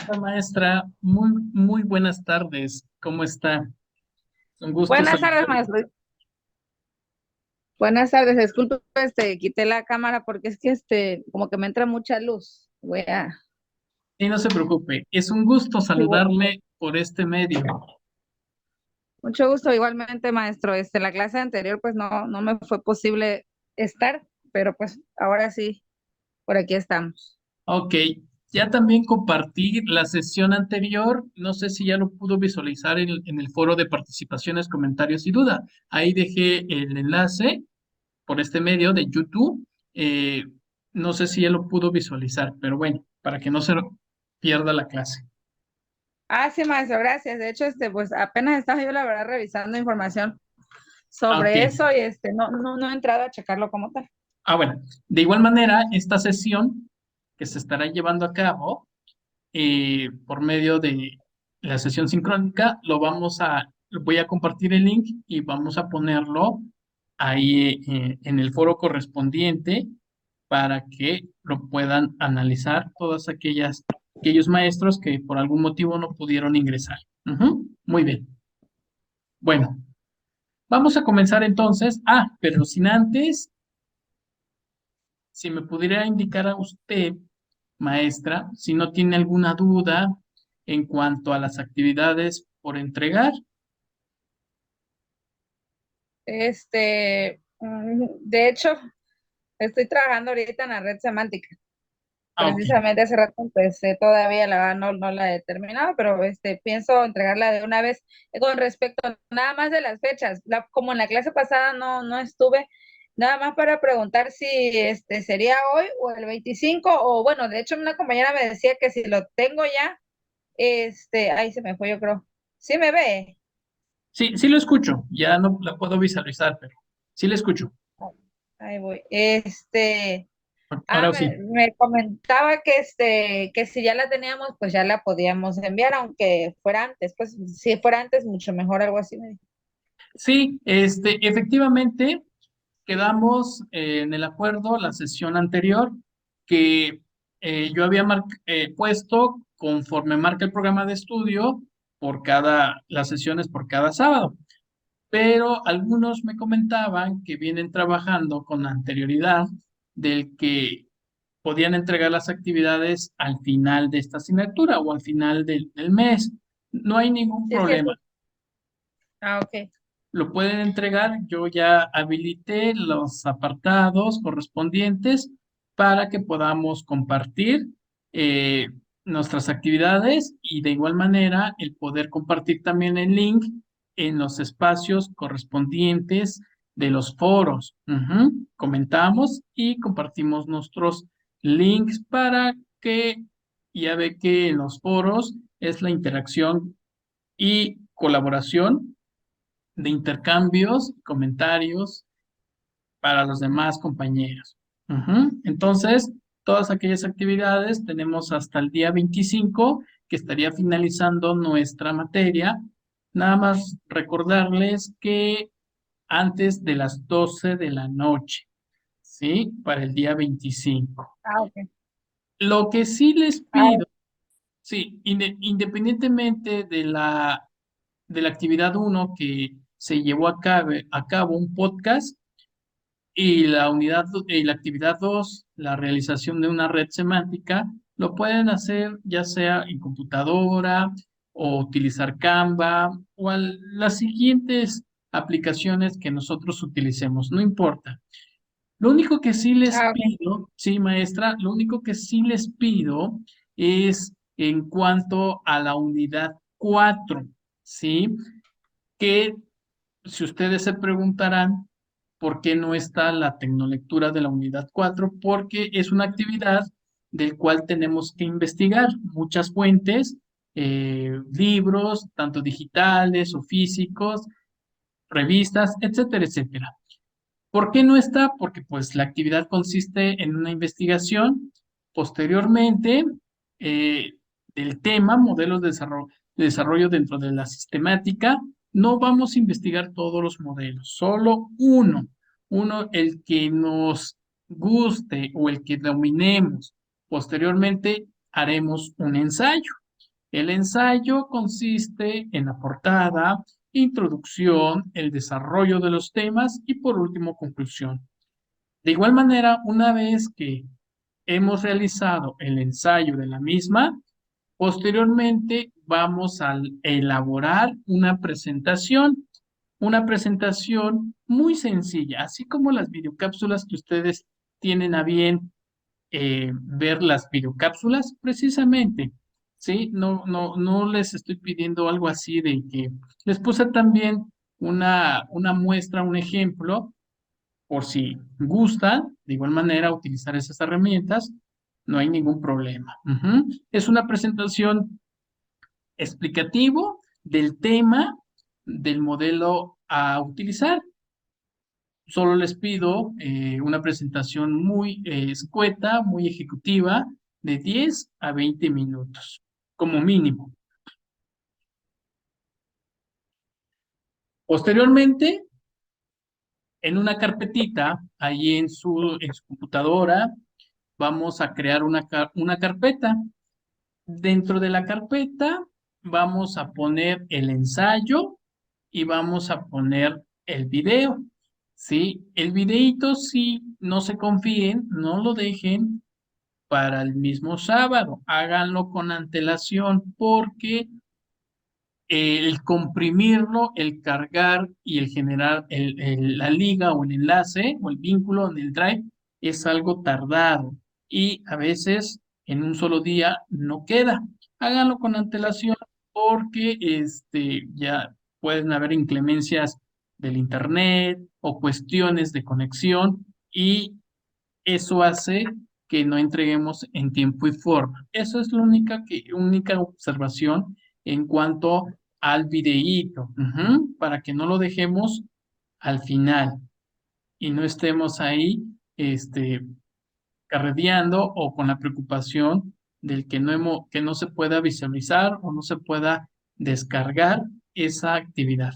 Hola, maestra, muy buenas tardes. ¿Cómo está? Un gusto Buenas tardes, saludarla. maestro. Buenas tardes. Disculpe, quité la cámara porque es que como que me entra mucha luz. Y no se preocupe, es un gusto Igual- saludarle por este medio. Mucho gusto, igualmente, maestro. La clase anterior, pues no me fue posible estar, pero pues ahora sí, por aquí estamos. Ok, ya también compartí la sesión anterior. No sé si ya lo pudo visualizar en el foro de participaciones, comentarios y duda. Ahí dejé el enlace por este medio de YouTube. Eh, no sé si ya lo pudo visualizar, pero bueno, para que no se pierda la clase. Ah, sí, maestro, gracias. De hecho, pues apenas estaba yo, la verdad, revisando información Ah, ok. sobre eso y no he entrado a checarlo como tal. Bueno, de igual manera, esta sesión que se estará llevando a cabo por medio de la sesión sincrónica, voy a compartir el link y vamos a ponerlo ahí en el foro correspondiente para que lo puedan analizar aquellos maestros que por algún motivo no pudieron ingresar. Ujú, muy bien. Bueno, vamos a comenzar entonces. Pero sin antes, si me pudiera indicar a usted, maestra, si no tiene alguna duda en cuanto a las actividades por entregar. De hecho, estoy trabajando ahorita en la red semántica. Ok. Precisamente hace rato empecé, todavía la verdad no la he terminado, pero pienso entregarla de una vez. Con respecto nada más de las fechas, como en la clase pasada no estuve, nada más para preguntar si sería hoy o el 25 o bueno, de hecho una compañera me decía que si lo tengo ya, ahí se me fue, yo creo. ¿Sí me ve? Sí, sí lo escucho. Ya no la puedo visualizar, pero sí lo escucho. Ahí voy. Ahora sí. Me comentaba que si ya la teníamos, pues ya la podíamos enviar, aunque fuera antes. Pues si fuera antes, mucho mejor, algo así me dijo. Sí, efectivamente, quedamos en el acuerdo la sesión anterior que yo había puesto conforme marca el programa de estudio las sesiones por cada sábado. Pero algunos me comentaban que vienen trabajando con anterioridad del que podían entregar las actividades al final de esta asignatura o al final del mes. No hay ningún Sí, sí, problema. sí. Ah, ok. Lo pueden entregar. Yo ya habilité los apartados correspondientes para que podamos compartir eh, nuestras actividades y de igual manera el poder compartir también el link en los espacios correspondientes de los foros. Ujú. Comentamos y compartimos nuestros links para que ya ve que en los foros es la interacción y colaboración de intercambios, comentarios para los demás compañeros. Ujú. Entonces, todas aquellas actividades tenemos hasta el día 25 que estaría finalizando nuestra materia. Nada más recordarles que antes de las 12 de la noche, ¿sí? Para el día 25. Ah, ok. Lo que sí les Ah, pido, sí, independientemente de la actividad uno que se llevó a cabo un podcast, y la actividad 2 la realización de una red semántica, lo pueden hacer ya sea en computadora o utilizar Canva o las siguientes aplicaciones que nosotros utilicemos, no importa. Lo único que sí les ok. pido, sí, maestra, lo único que sí les pido es en cuanto a la unidad 4, ¿sí? Que si ustedes se preguntarán por qué no está la tecnolectura de la unidad 4, porque es una actividad del cual tenemos que investigar muchas fuentes, libros, tanto digitales o físicos, revistas, etcétera, etcétera. ¿Por qué no está? Porque pues la actividad consiste en una investigación posteriormente eh, del tema, modelos de desarrollo dentro de la sistemática. No vamos a investigar todos los modelos, solo uno el que nos guste o el que dominemos. Posteriormente haremos un ensayo. El ensayo consiste en la portada, introducción, el desarrollo de los temas y por último conclusión. De igual manera, una vez que hemos realizado el ensayo de la misma, posteriormente vamos a elaborar una presentación muy sencilla, así como las videocápsulas que ustedes tienen a bien ver las videocápsulas, precisamente, ¿sí? No les estoy pidiendo algo así de que les puse también una muestra, un ejemplo, por si gustan, de igual manera, utilizar esas herramientas, no hay ningún problema. Ujú. Es una presentación explicativo del tema del modelo a utilizar. Solo les pido una presentación muy escueta, muy ejecutiva, de 10 a 20 minutos, como mínimo. Posteriormente, en una carpetita, ahí en su computadora, vamos a crear una carpeta. Dentro de la carpeta vamos a poner el ensayo y vamos a poner el video, ¿sí? El videíto, sí, no se confíen, no lo dejen para el mismo sábado, háganlo con antelación porque el comprimirlo, el cargar y el generar la liga o el enlace o el vínculo en el Drive es algo tardado y a veces en un solo día no queda. Háganlo con antelación porque ya pueden haber inclemencias del internet o cuestiones de conexión y eso hace que no entreguemos en tiempo y forma. Eso es la única observación en cuanto al videíto, para que no lo dejemos al final y no estemos ahí carreteando o con la preocupación del que no se pueda visualizar o no se pueda descargar esa actividad.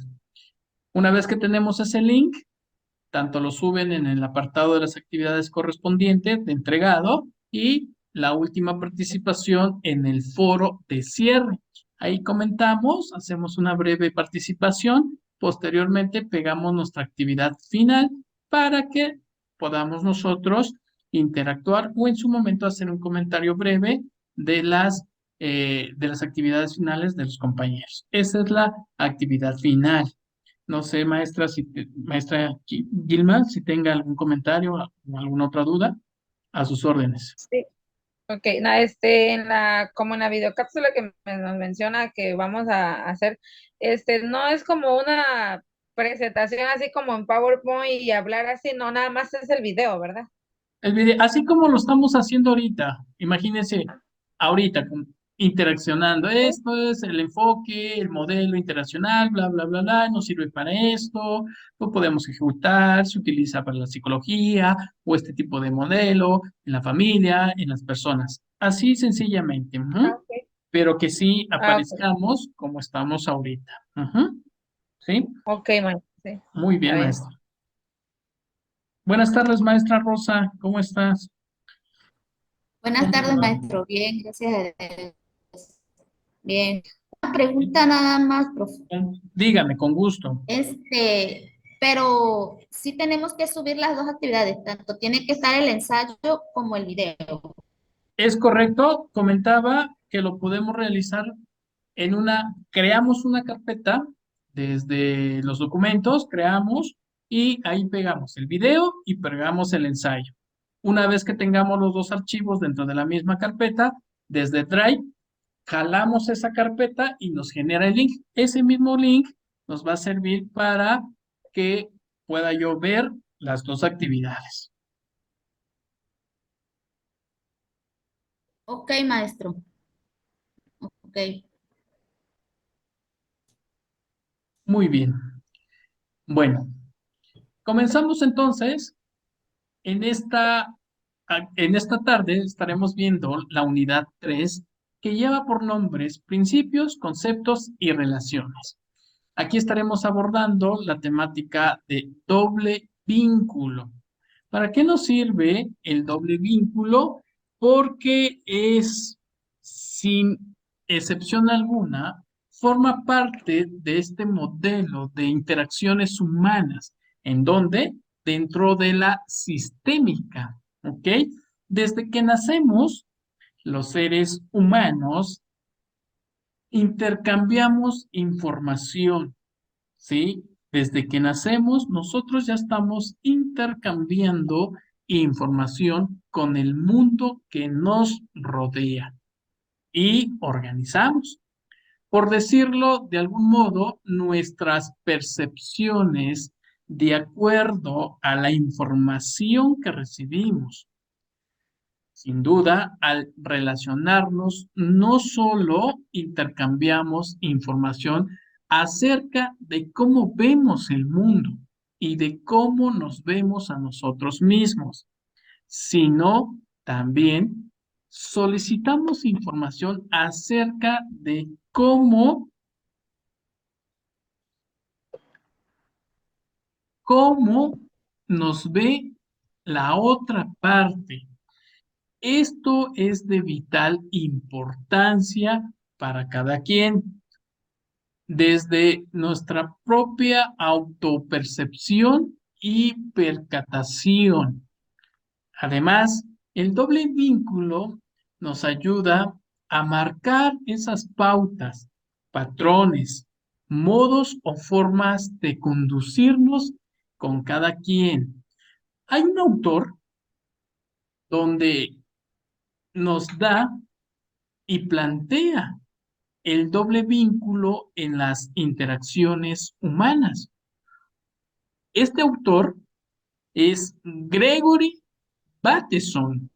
Una vez que tenemos ese link, tanto lo suben en el apartado de las actividades correspondientes de entregado y la última participación en el foro de cierre. Ahí comentamos, hacemos una breve participación, posteriormente pegamos nuestra actividad final para que podamos nosotros interactuar o en su momento hacer un comentario breve de las actividades finales de los compañeros. Esa es la actividad final. No sé, maestra, maestra Gilma, si tenga algún comentario o alguna otra duda, a sus órdenes. Sí. Ok, como en la videocápsula que nos menciona que vamos a hacer, no es como una presentación así como en PowerPoint y hablar así, no, nada más es el video, ¿verdad? El video, así como lo estamos haciendo ahorita, imagínense, ahorita interaccionando, Sí. esto es el enfoque, el modelo interaccional, bla, bla, bla, bla, nos sirve para esto, lo podemos ejecutar, se utiliza para la psicología o este tipo de modelo, en la familia, en las personas, así sencillamente, Ah, ok. pero que sí Ah, ok. aparezcamos como estamos ahorita. ¿Sí? Ok, maestra, sí, Muy está bien, bien. maestra. Buenas tardes, maestra Rosa, ¿cómo estás? Buenas tardes, maestro. Bien, gracias a Dios. Bien. Una pregunta nada más, profe. Dígame, con gusto. Pero sí tenemos que subir las dos actividades, tanto tiene que estar el ensayo como el video. Es correcto, comentaba que lo podemos realizar creamos una carpeta desde los documentos, creamos y ahí pegamos el video y pegamos el ensayo. Una vez que tengamos los dos archivos dentro de la misma carpeta, desde Drive, jalamos esa carpeta y nos genera el link. Ese mismo link nos va a servir para que pueda yo ver las dos actividades. Ok, maestro. Ok. Muy bien. Bueno, comenzamos entonces. En en esta tarde estaremos viendo la unidad 3 que lleva por nombres principios, conceptos y relaciones. Aquí estaremos abordando la temática de doble vínculo. ¿Para qué nos sirve el doble vínculo? Porque es sin excepción alguna, forma parte de este modelo de interacciones humanas, en donde dentro de la sistémica, ¿ok? Desde que nacemos, los seres humanos intercambiamos información, ¿sí? Desde que nacemos, nosotros ya estamos intercambiando información con el mundo que nos rodea y organizamos. Por decirlo de algún modo, nuestras percepciones de acuerdo a la información que recibimos. Sin duda, al relacionarnos, no solo intercambiamos información acerca de cómo vemos el mundo y de cómo nos vemos a nosotros mismos, sino también solicitamos información acerca de cómo nos ve la otra parte. Esto es de vital importancia para cada quien, desde nuestra propia autopercepción y percatación. Además, el doble vínculo nos ayuda a marcar esas pautas, patrones, modos o formas de conducirnos con cada quien. Hay un autor donde nos da y plantea el doble vínculo en las interacciones humanas. Este autor es Gregory Bateson.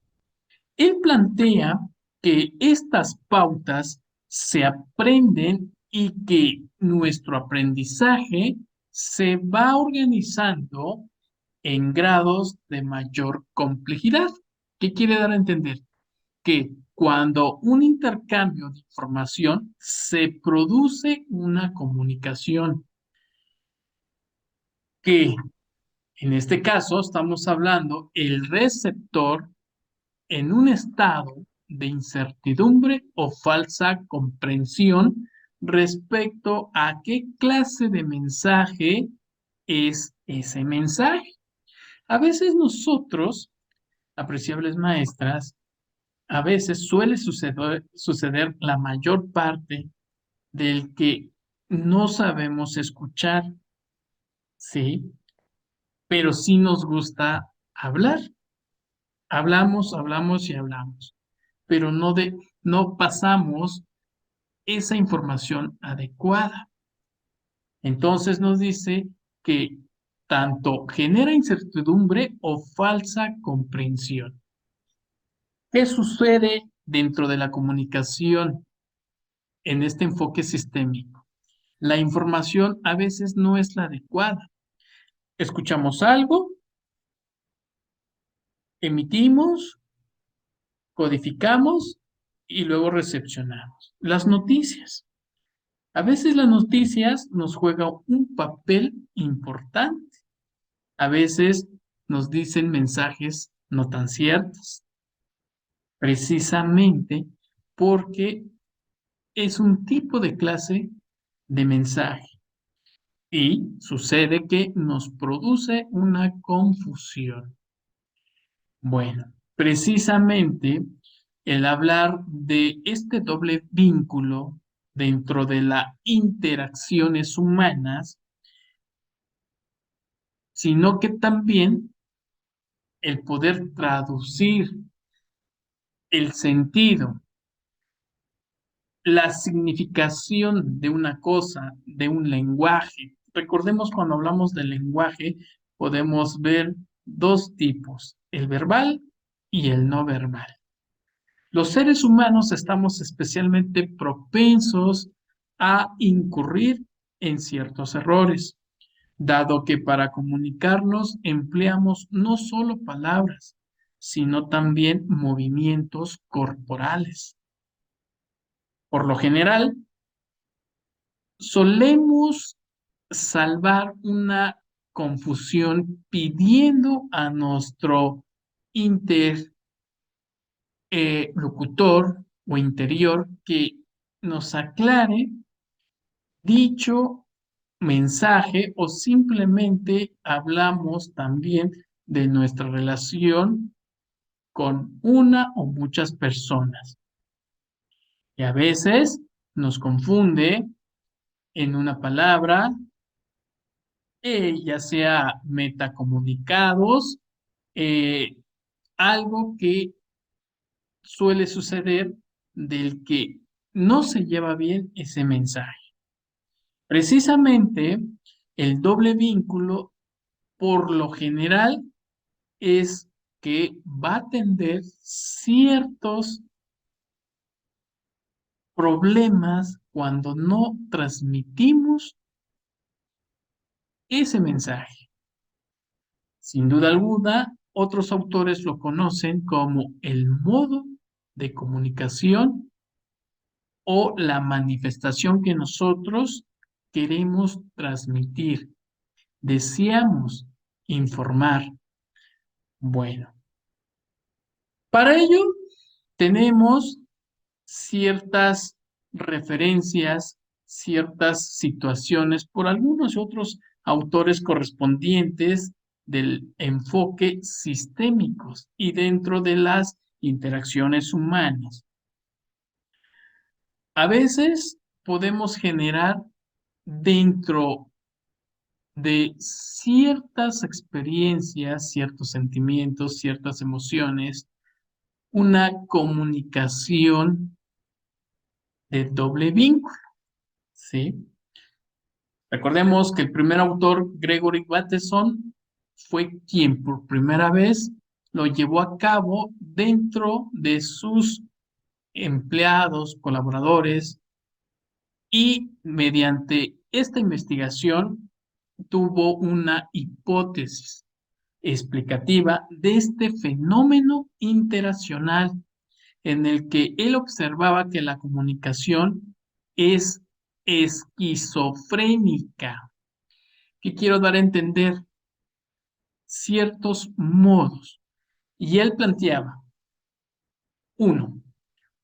Él plantea que estas pautas se aprenden y que nuestro aprendizaje se va organizando en grados de mayor complejidad. ¿Qué quiere dar a entender? Que cuando un intercambio de información se produce una comunicación que en este caso estamos hablando el receptor en un estado de incertidumbre o falsa comprensión respecto a qué clase de mensaje es ese mensaje. A veces nosotros, apreciables maestras, a veces suele suceder la mayor parte del que no sabemos escuchar, ¿sí? Pero sí nos gusta hablar. Hablamos, hablamos y hablamos, pero no pasamos esa información adecuada. Entonces nos dice que tanto genera incertidumbre o falsa comprensión. ¿Qué sucede dentro de la comunicación en este enfoque sistémico? La información a veces no es la adecuada. Escuchamos algo, emitimos, codificamos y luego recepcionamos. Las noticias. A veces las noticias nos juegan un papel importante. A veces nos dicen mensajes no tan ciertos, precisamente porque es un tipo de clase de mensaje y sucede que nos produce una confusión. Bueno, precisamente el hablar de este doble vínculo dentro de las interacciones humanas, sino que también el poder traducir el sentido, la significación de una cosa, de un lenguaje. Recordemos cuando hablamos del lenguaje, podemos ver dos tipos, el verbal y el no verbal. Los seres humanos estamos especialmente propensos a incurrir en ciertos errores, dado que para comunicarnos empleamos no solo palabras, sino también movimientos corporales. Por lo general, solemos salvar una confusión pidiendo a nuestro interlocutor o interior que nos aclare dicho mensaje o simplemente hablamos también de nuestra relación con una o muchas personas. Y a veces nos confunde en una palabra, ya sea metacomunicados, eh, algo que suele suceder del que no se lleva bien ese mensaje. Precisamente el doble vínculo, por lo general, es que va a atender ciertos problemas cuando no transmitimos ese mensaje. Sin duda alguna, otros autores lo conocen como el modo de comunicación o la manifestación que nosotros queremos transmitir, deseamos informar. Bueno, para ello tenemos ciertas referencias, ciertas situaciones por algunos otros autores correspondientes del enfoque sistémicos y dentro de las interacciones humanas. A veces podemos generar dentro de ciertas experiencias, ciertos sentimientos, ciertas emociones, una comunicación de doble vínculo, ¿sí? Recordemos que el primer autor, Gregory Bateson, fue quien por primera vez lo llevó a cabo dentro de sus empleados, colaboradores, y mediante esta investigación tuvo una hipótesis explicativa de este fenómeno interaccional en el que él observaba que la comunicación es esquizofrénica. ¿Qué quiero dar a entender? Ciertos modos. Y él planteaba, uno,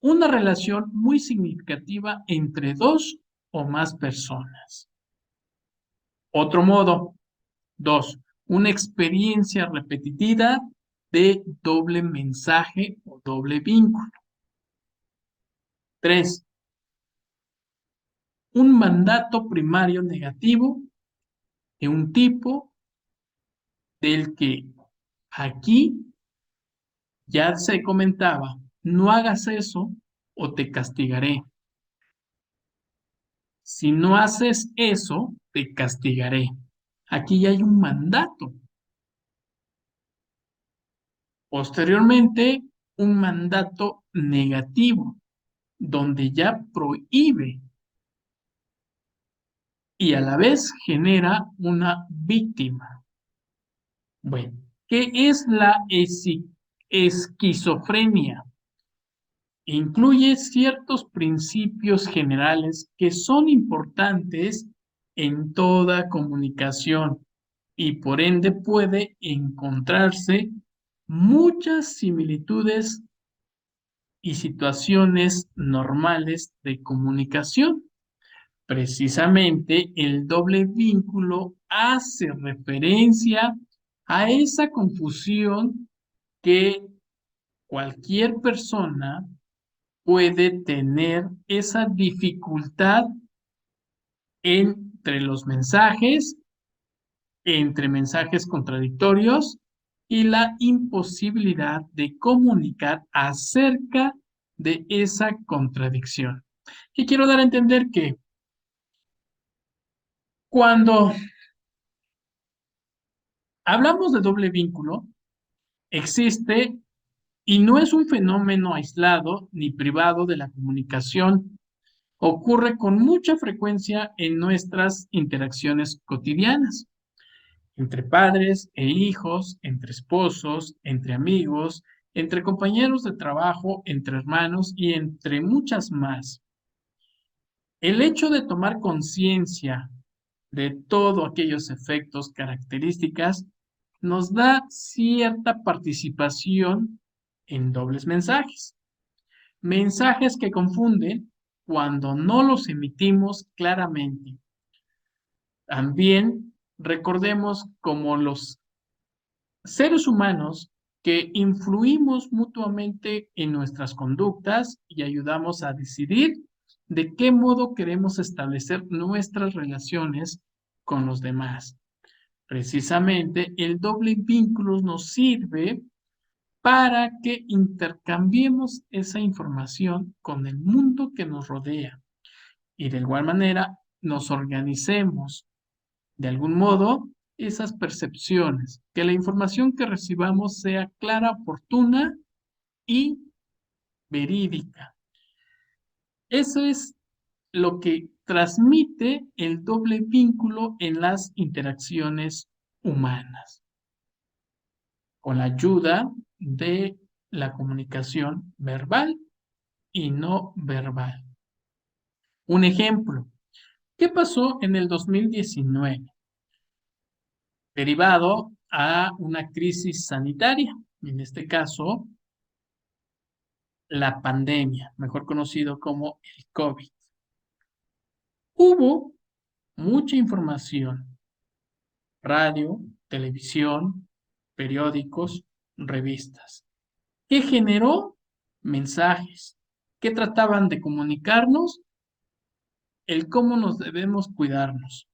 una relación muy significativa entre dos o más personas. Otro modo, dos, una experiencia repetitiva de doble mensaje o doble vínculo. Tres, un mandato primario negativo de un tipo del que aquí ya se comentaba, no hagas eso o te castigaré. Si no haces eso, te castigaré. Aquí ya hay un mandato. Posteriormente, un mandato negativo, donde ya prohíbe y a la vez genera una víctima. Bueno, ¿qué es la esquizofrenia? Incluye ciertos principios generales que son importantes en toda comunicación y por ende puede encontrarse muchas similitudes y situaciones normales de comunicación. Precisamente el doble vínculo hace referencia a esa confusión que cualquier persona puede tener, esa dificultad entre los mensajes, entre mensajes contradictorios y la imposibilidad de comunicar acerca de esa contradicción. Y quiero dar a entender que cuando hablamos de doble vínculo, existe y no es un fenómeno aislado ni privado de la comunicación. Ocurre con mucha frecuencia en nuestras interacciones cotidianas, entre padres e hijos, entre esposos, entre amigos, entre compañeros de trabajo, entre hermanos y entre muchas más. El hecho de tomar conciencia de todos aquellos efectos, características, nos da cierta participación en dobles mensajes. Mensajes que confunden cuando no los emitimos claramente. También recordemos como los seres humanos que influimos mutuamente en nuestras conductas y ayudamos a decidir de qué modo queremos establecer nuestras relaciones con los demás. Precisamente el doble vínculo nos sirve para que intercambiemos esa información con el mundo que nos rodea y de igual manera nos organicemos de algún modo esas percepciones, que la información que recibamos sea clara, oportuna y verídica. Eso es lo que transmite el doble vínculo en las interacciones humanas, con la ayuda de la comunicación verbal y no verbal. Un ejemplo, ¿qué pasó en el 2019? Derivado a una crisis sanitaria, en este caso, la pandemia, mejor conocido como el COVID. Hubo mucha información, radio, televisión, periódicos, revistas, que generó mensajes que trataban de comunicarnos el cómo nos debemos cuidarnos.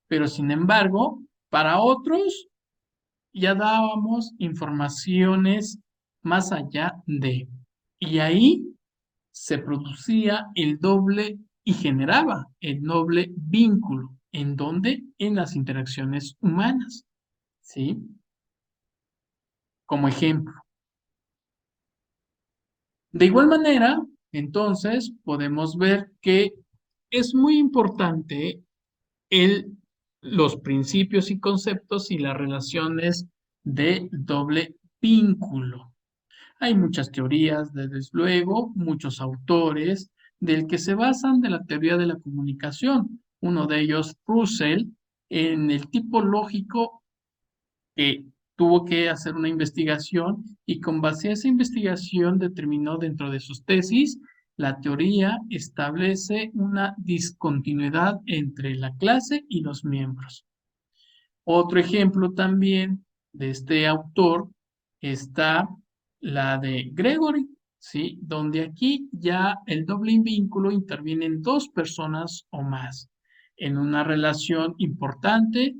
Pero sin embargo, para otros ya dábamos informaciones más allá de. Y ahí se producía el doble y generaba el doble vínculo. ¿En dónde? En las interacciones humanas. ¿Sí? Como ejemplo. De igual manera, entonces, podemos ver que es muy importante el, los principios y conceptos y las relaciones de doble vínculo. Hay muchas teorías, desde luego, muchos autores del que se basan de la teoría de la comunicación. Uno de ellos, Russell, en el tipo lógico que tuvo que hacer una investigación y con base a esa investigación determinó dentro de sus tesis, la teoría establece una discontinuidad entre la clase y los miembros. Otro ejemplo también de este autor está la de Gregory, ¿sí? Donde aquí ya el doble vínculo interviene en dos personas o más en una relación importante,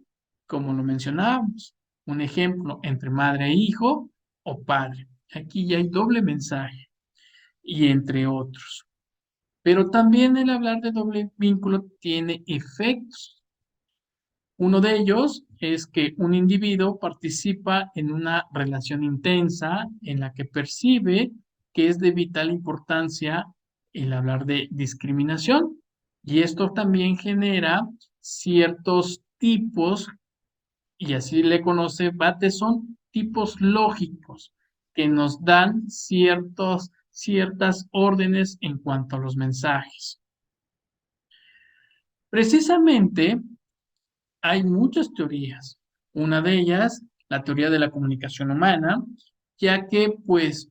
como lo mencionábamos. Un ejemplo entre madre e hijo o padre. Aquí ya hay doble mensaje y entre otros. Pero también el hablar de doble vínculo tiene efectos. Uno de ellos es que un individuo participa en una relación intensa en la que percibe que es de vital importancia el hablar de discriminación y esto también genera ciertos tipos, y así le conoce Bateson, tipos lógicos que nos dan ciertas órdenes en cuanto a los mensajes. Precisamente, hay muchas teorías. Una de ellas, la teoría de la comunicación humana, ya que pues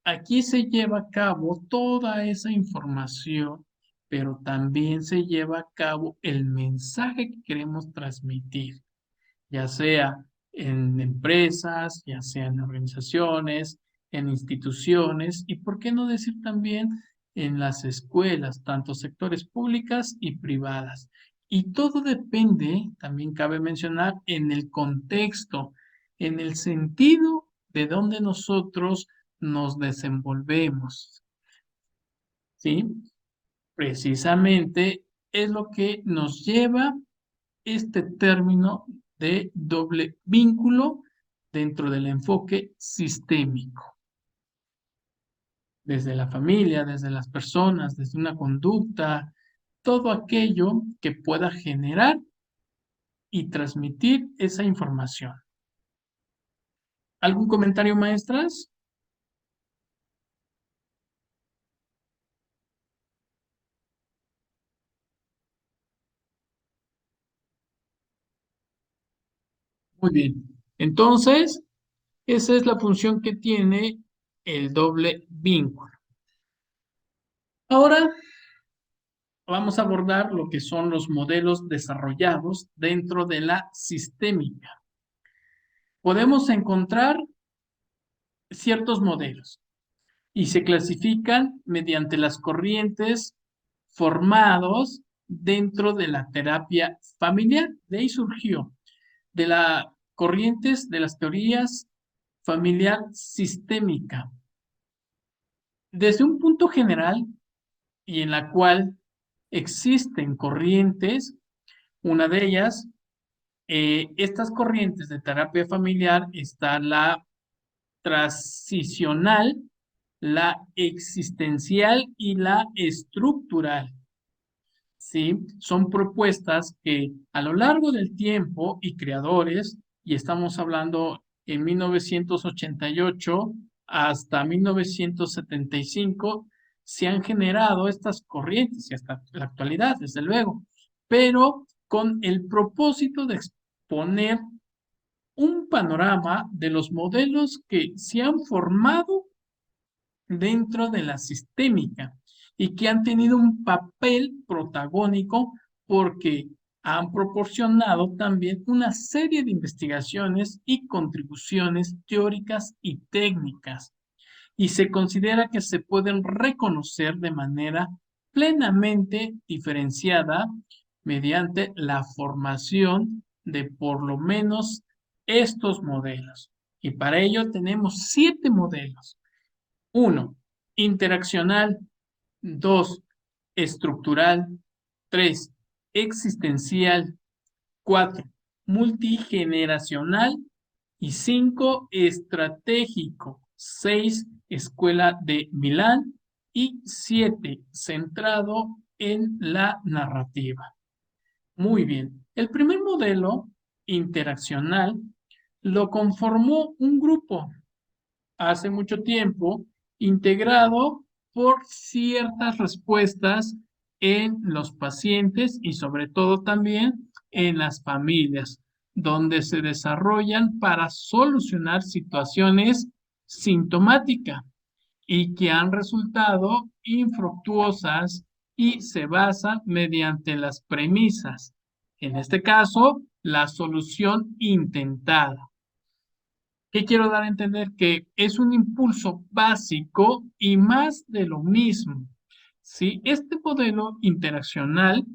aquí se lleva a cabo toda esa información, pero también se lleva a cabo el mensaje que queremos transmitir, ya sea en empresas, ya sea en organizaciones, en instituciones y, ¿por qué no decir también en las escuelas, tanto sectores públicas y privadas? Y todo depende, también cabe mencionar, en el contexto, en el sentido de donde nosotros nos desenvolvemos, ¿sí? Precisamente es lo que nos lleva este término de doble vínculo dentro del enfoque sistémico, desde la familia, desde las personas, desde una conducta, todo aquello que pueda generar y transmitir esa información. ¿Algún comentario, maestras? Muy bien. Entonces, esa es la función que tiene el doble vínculo. Ahora, vamos a abordar lo que son los modelos desarrollados dentro de la sistémica. Podemos encontrar ciertos modelos y se clasifican mediante las corrientes formados dentro de la terapia familiar. De ahí surgió, de las corrientes de las teorías familiar sistémica. Desde un punto general y en la cual existen corrientes, una de ellas, estas corrientes de terapia familiar está la transicional, la existencial y la estructural. ¿Sí? Son propuestas que a lo largo del tiempo y creadores, y estamos hablando en 1988 hasta 1975, se han generado estas corrientes y hasta la actualidad, desde luego, pero con el propósito de exponer un panorama de los modelos que se han formado dentro de la sistémica y que han tenido un papel protagónico porque han proporcionado también una serie de investigaciones y contribuciones teóricas y técnicas, y se considera que se pueden reconocer de manera plenamente diferenciada mediante la formación de por lo menos estos modelos. Y para ello tenemos 7 modelos. 1. Interaccional. 2. Estructural. 3. Existencial. 4. Multigeneracional. Y 5. Estratégico. 6. Escuela de Milán. Y 7. Centrado en la narrativa. Muy bien. El primer modelo, interaccional, lo conformó un grupo hace mucho tiempo, integrado por ciertas respuestas en los pacientes y sobre todo también en las familias, donde se desarrollan para solucionar situaciones sintomáticas y que han resultado infructuosas y se basan mediante las premisas. En este caso, la solución intentada. ¿Qué quiero dar a entender? Que es un impulso básico y más de lo mismo. ¿Sí? Este modelo interaccional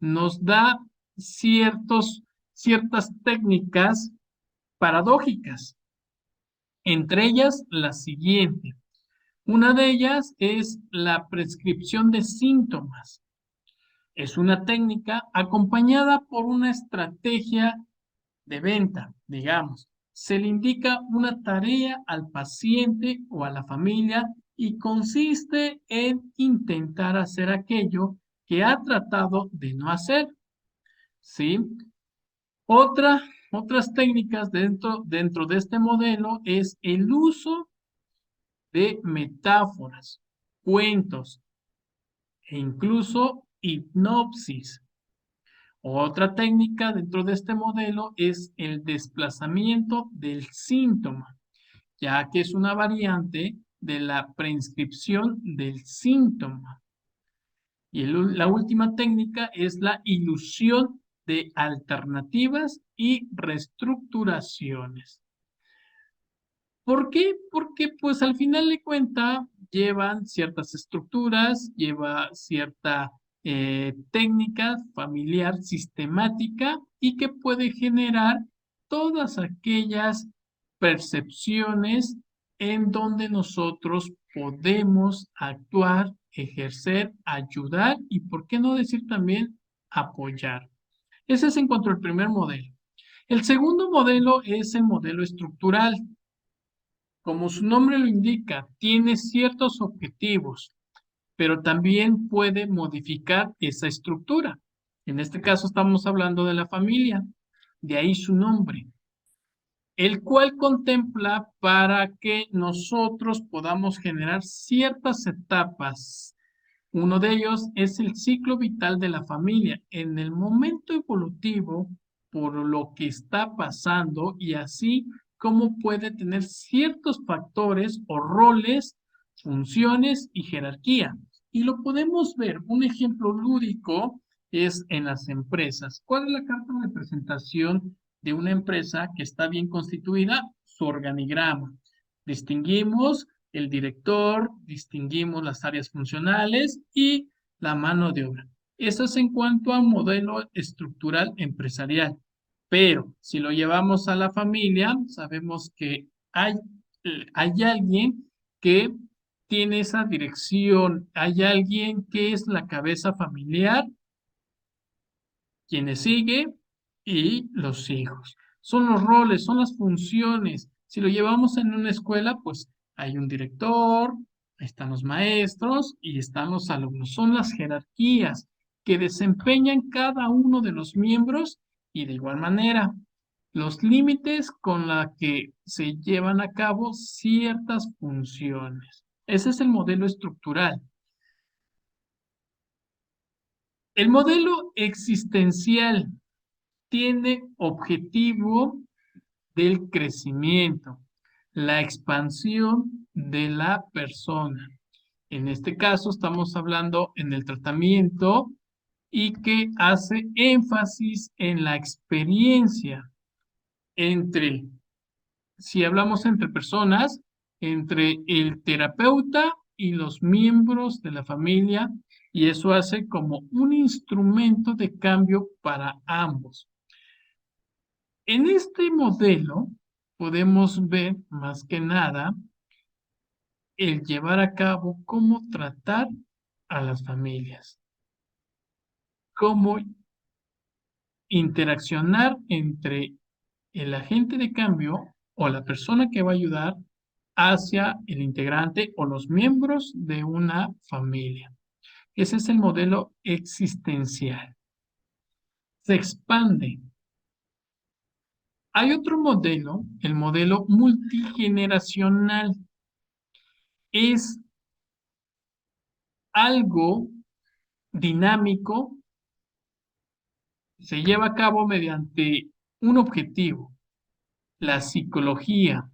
nos da ciertas técnicas paradójicas, entre ellas la siguiente. Una de ellas es la prescripción de síntomas. Es una técnica acompañada por una estrategia de venta, digamos. Se le indica una tarea al paciente o a la familia y consiste en intentar hacer aquello que ha tratado de no hacer. ¿Sí? Otras técnicas dentro de este modelo es el uso de metáforas, cuentos e incluso hipnosis. Otra técnica dentro de este modelo es el desplazamiento del síntoma, ya que es una variante de la prescripción del síntoma. Y la última técnica es la ilusión de alternativas y reestructuraciones. ¿Por qué? Porque pues al final de cuentas llevan ciertas estructuras, lleva cierta técnica familiar sistemática y que puede generar todas aquellas percepciones en donde nosotros podemos actuar, ejercer, ayudar y, ¿por qué no decir también, apoyar? Ese es en cuanto al primer modelo. El segundo modelo es el modelo estructural. Como su nombre lo indica, tiene ciertos objetivos, pero también puede modificar esa estructura. En este caso estamos hablando de la familia, de ahí su nombre, el cual contempla para que nosotros podamos generar ciertas etapas. Uno de ellos es el ciclo vital de la familia en el momento evolutivo por lo que está pasando y así como puede tener ciertos factores o roles, funciones y jerarquía. Y lo podemos ver. Un ejemplo lúdico es en las empresas. ¿Cuál es la carta de presentación de una empresa que está bien constituida? Su organigrama. Distinguimos el director, distinguimos las áreas funcionales y la mano de obra. Eso es en cuanto a modelo estructural empresarial. Pero si lo llevamos a la familia, sabemos que hay alguien que tiene esa dirección, hay alguien que es la cabeza familiar, quien le sigue y los hijos. Son los roles, son las funciones. Si lo llevamos en una escuela, pues hay un director, están los maestros y están los alumnos. Son las jerarquías que desempeñan cada uno de los miembros y de igual manera los límites con la que se llevan a cabo ciertas funciones. Ese es el modelo estructural. El modelo existencial tiene objetivo del crecimiento, la expansión de la persona. En este caso estamos hablando en el tratamiento y que hace énfasis en la experiencia entre, si hablamos entre personas, entre el terapeuta y los miembros de la familia, y eso hace como un instrumento de cambio para ambos. En este modelo podemos ver más que nada el llevar a cabo cómo tratar a las familias, cómo interaccionar entre el agente de cambio o la persona que va a ayudar hacia el integrante o los miembros de una familia. Ese es el modelo existencial. Se expande. Hay otro modelo, el modelo multigeneracional. Es algo dinámico, se lleva a cabo mediante un objetivo, la psicología,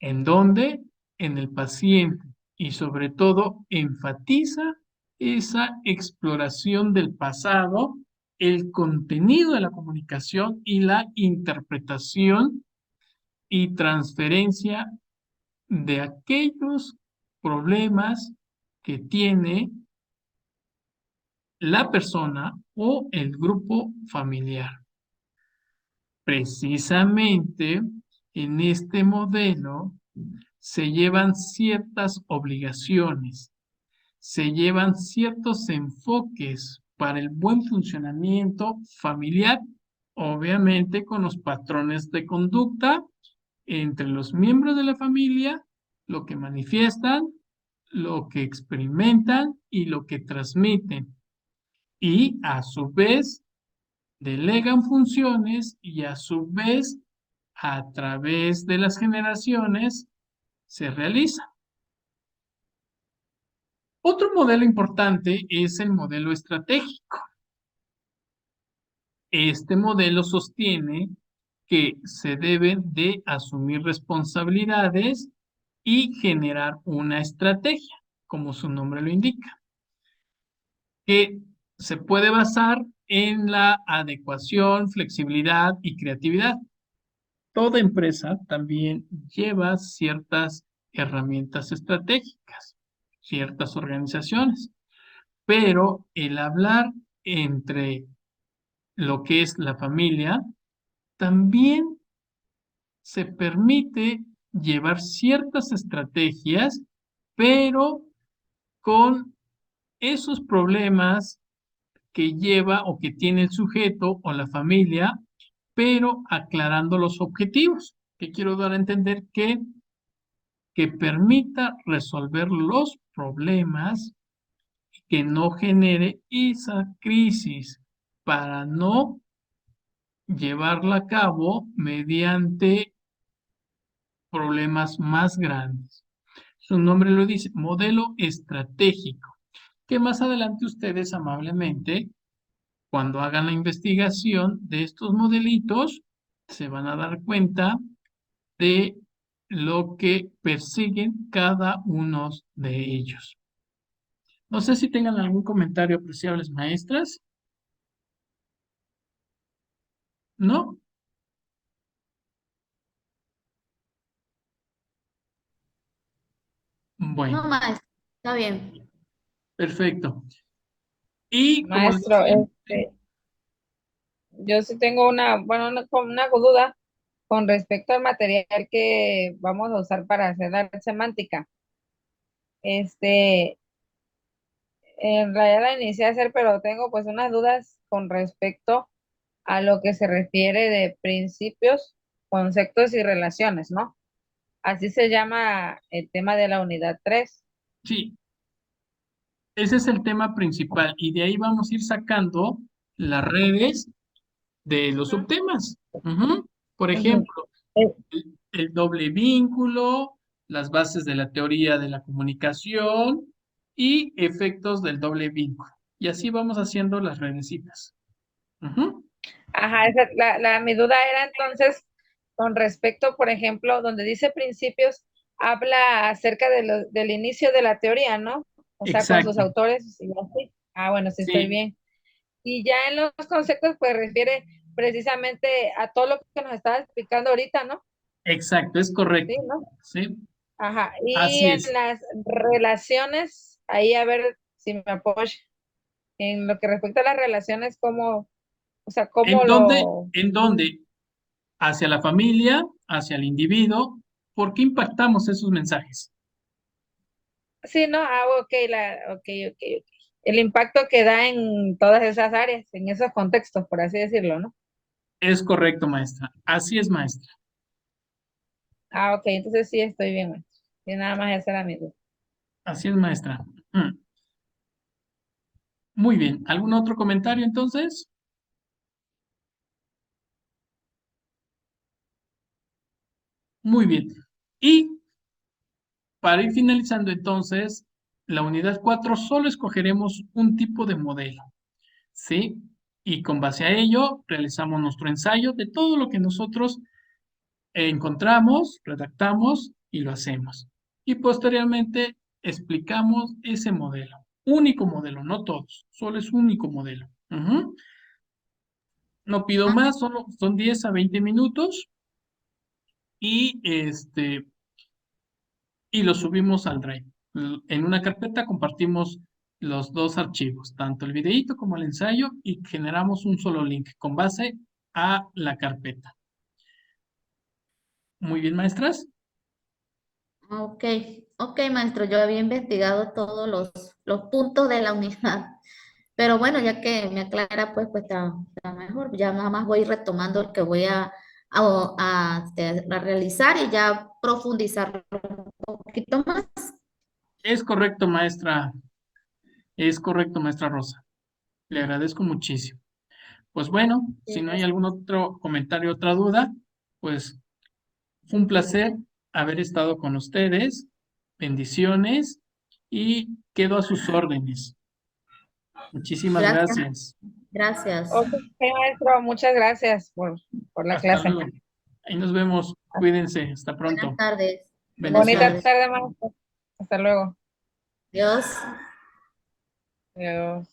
en donde en el paciente y sobre todo enfatiza esa exploración del pasado, el contenido de la comunicación y la interpretación y transferencia de aquellos problemas que tiene la persona o el grupo familiar. Precisamente en este modelo se llevan ciertas obligaciones, se llevan ciertos enfoques para el buen funcionamiento familiar, obviamente con los patrones de conducta entre los miembros de la familia, lo que manifiestan, lo que experimentan y lo que transmiten. Y a su vez delegan funciones y a su vez a través de las generaciones se realiza. Otro modelo importante es el modelo estratégico. Este modelo sostiene que se deben de asumir responsabilidades y generar una estrategia, como su nombre lo indica, que se puede basar en la adecuación, flexibilidad y creatividad. Toda empresa también lleva ciertas herramientas estratégicas, ciertas organizaciones, pero el hablar entre lo que es la familia también se permite llevar ciertas estrategias, pero con esos problemas que lleva o que tiene el sujeto o la familia, pero aclarando los objetivos, que quiero dar a entender que permita resolver los problemas, que no genere esa crisis para no llevarla a cabo mediante problemas más grandes. Su nombre lo dice, modelo estratégico, que más adelante ustedes amablemente, cuando hagan la investigación de estos modelitos, se van a dar cuenta de lo que persiguen cada uno de ellos. No sé si tengan algún comentario, apreciables maestras. ¿No? No, Bueno, maestro, está bien. perfecto. Y como les Maestro, decía, ¿sí? yo sí tengo bueno, una duda con respecto al material que vamos a usar para hacer la red semántica. Este, en realidad la inicié a hacer, pero tengo pues unas dudas con respecto a lo que se refiere de principios, conceptos y relaciones, ¿no? Así se llama el tema de la unidad 3. Sí, ese es el tema principal y de ahí vamos a ir sacando las redes de los subtemas. Ujú. Por Ujú. ejemplo, Eh, el doble vínculo, las bases de la teoría de la comunicación y efectos del doble vínculo. Y así vamos haciendo las redecitas. Ujú. Ajá, mi duda era entonces con respecto, por ejemplo, donde dice principios, habla acerca del inicio de la teoría, ¿no? O sea, con sus Exacto. autores y así. Ah, bueno, sí estoy Sí, bien. Y ya en los conceptos, pues refiere precisamente a todo lo que nos estaba explicando ahorita, ¿no? exacto, es Sí, correcto. ¿no? Sí, Ajá. Y así en es. las relaciones, ahí a ver si me apoya. En lo que respecta a las relaciones, ¿cómo, o sea, cómo ¿En dónde? lo... ¿En dónde? Hacia la familia, hacia el individuo. ¿Por qué impactamos esos mensajes? Sí, no, ok, ok. El impacto que da en todas esas áreas, en esos contextos, por así decirlo, ¿no? Es correcto, maestra. Así es, maestra. Ah, ok, entonces sí estoy bien, maestro. Y nada más esa era mi duda. Así es, maestra. Muy bien. ¿Algún otro comentario entonces? Muy bien. Y para ir finalizando entonces, la unidad 4 solo escogeremos un tipo de modelo, ¿sí? Y con base a ello realizamos nuestro ensayo de todo lo que nosotros encontramos, redactamos y lo hacemos. Y posteriormente explicamos ese modelo. Único modelo, no todos, solo es único modelo. Ujú. No pido Ah, más, solo son 10 a 20 minutos y y lo subimos al Drive. En una carpeta compartimos los dos archivos, tanto el videíto como el ensayo, y generamos un solo link con base a la carpeta. Muy bien, maestras. ok, ok, maestro, yo había investigado todos los puntos de la unidad, pero bueno, ya que me aclara, pues está mejor. Ya nada más voy retomando el que voy a realizar y ya profundizar un poquito más. Es correcto, maestra. Es correcto, maestra Rosa. Le agradezco muchísimo. Pues bueno, si Sí, no hay algún otro comentario, otra duda, pues fue un placer haber estado con ustedes. Bendiciones y quedo a sus órdenes. Muchísimas gracias, gracias. gracias. Ok, maestro, muchas gracias por la Hasta clase. luego. Ahí nos vemos. Cuídense. Hasta Buenas pronto. tardes. Buenas Bonita tardes. Bendiciones. tarde, maestro. Hasta luego. Dios. Adiós.